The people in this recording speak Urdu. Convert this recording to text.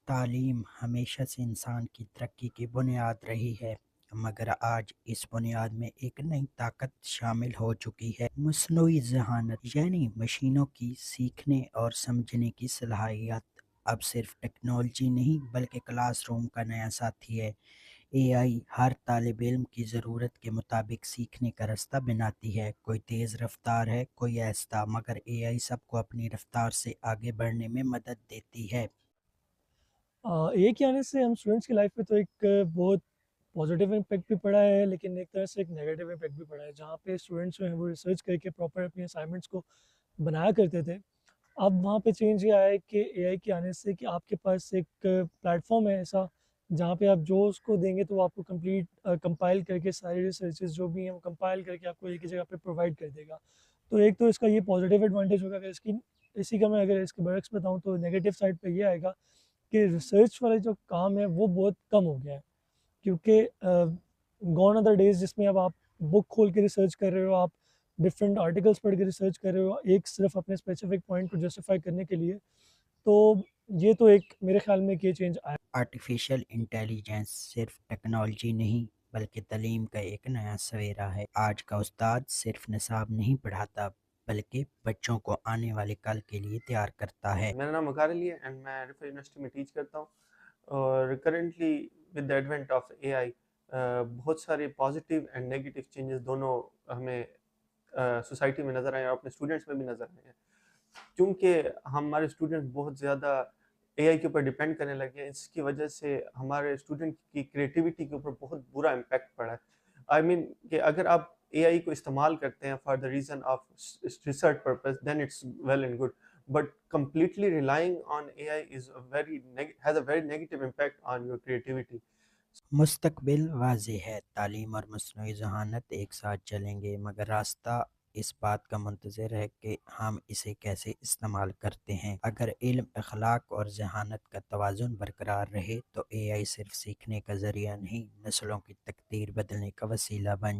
تعلیم ہمیشہ سے انسان کی ترقی کی بنیاد رہی ہے، مگر آج اس بنیاد میں ایک نئی طاقت شامل ہو چکی ہے: مصنوعی ذہانت، یعنی مشینوں کی سیکھنے اور سمجھنے کی صلاحیت۔ اب صرف ٹیکنالوجی نہیں بلکہ کلاس روم کا نیا ساتھی ہے۔ اے آئی ہر طالب علم کی ضرورت کے مطابق سیکھنے کا راستہ بناتی ہے۔ کوئی تیز رفتار ہے، کوئی آہستہ، مگر اے آئی سب کو اپنی رفتار سے آگے بڑھنے میں مدد دیتی ہے۔ اے کے آنے سے ہم اسٹوڈنٹس کی لائف پہ تو ایک بہت پازیٹیو امپیکٹ بھی پڑا ہے، لیکن ایک طرح سے ایک نیگیٹیو امپیکٹ بھی پڑا ہے، جہاں پہ اسٹوڈنٹس جو ہیں وہ ریسرچ کر کے پراپر اپنی اسائنمنٹس کو بنایا کرتے تھے۔ اب وہاں پہ چینج یہ آیا ہے کہ اے آئی کے آنے سے کہ آپ کے پاس ایک پلیٹ فارم ہے ایسا، جہاں پہ آپ جو اس کو دیں گے تو وہ آپ کو کمپائل کر کے ساری ریسرچز جو بھی ہیں وہ کمپائل کر کے آپ کو ایک ہی جگہ پہ پرووائڈ کر دے گا۔ تو ایک تو اس کا یہ پازیٹیو ایڈوانٹیج ہوگا، اگر اسی کا میں اگر اس کے برعکس بتاؤں تو نیگیٹو سائڈ پہ یہ آئے گا کہ ریسرچ والا جو کام ہے وہ بہت کم ہو گیا ہے، کیونکہ گون آر دا ڈیز جس میں اب آپ بک کھول کے ریسرچ کر رہے ہو، آپ ڈفرینٹ آرٹیکلس پڑھ کے ریسرچ کر رہے ہو ایک صرف اپنے اسپیسیفک پوائنٹ کو جسٹیفائی کرنے کے لیے۔ تو یہ تو ایک میرے خیال میں کہ یہ چینج آیا۔ آرٹیفیشل انٹیلیجنس صرف ٹیکنالوجی نہیں بلکہ تعلیم کا ایک نیا سویرا ہے۔ آج کا استاد صرف نصاب نہیں پڑھاتا بلکہ بچوں کو آنے والے کل کے لیے تیار کرتا ہے۔ میرا نام مکار علی ہے اینڈ میں ریفر یونیورسٹی میں ٹیچ کرتا ہوں، اور currently with the advent of A I بہت سارے پازیٹیو اینڈ نیگیٹو چینجز دونوں ہمیں سوسائٹی میں نظر آئے ہیں اور اپنے اسٹوڈنٹس میں بھی نظر آئے ہیں، کیونکہ ہمارے اسٹوڈنٹ بہت زیادہ اے آئی کے اوپر ڈیپینڈ کرنے لگے ہیں۔ اس کی وجہ سے ہمارے اسٹوڈنٹ کی کریٹیوٹی کے اوپر بہت برا امپیکٹ پڑا ہے۔ آئی مین کہ اگر آپ اے آئی کو استعمال کرتے ہیں for the reason of research purpose then it's well and good, but completely relying on AI has a very negative impact on your creativity. مستقبل واضح ہے، تعلیم اور مصنوعی ذہانت ایک ساتھ چلیں گے، مگر راستہ اس بات کا منتظر ہے کہ ہم اسے کیسے استعمال کرتے ہیں۔ اگر علم، اخلاق اور ذہانت کا توازن برقرار رہے تو اے آئی صرف سیکھنے کا ذریعہ نہیں، نسلوں کی تقدیر بدلنے کا وسیلہ بن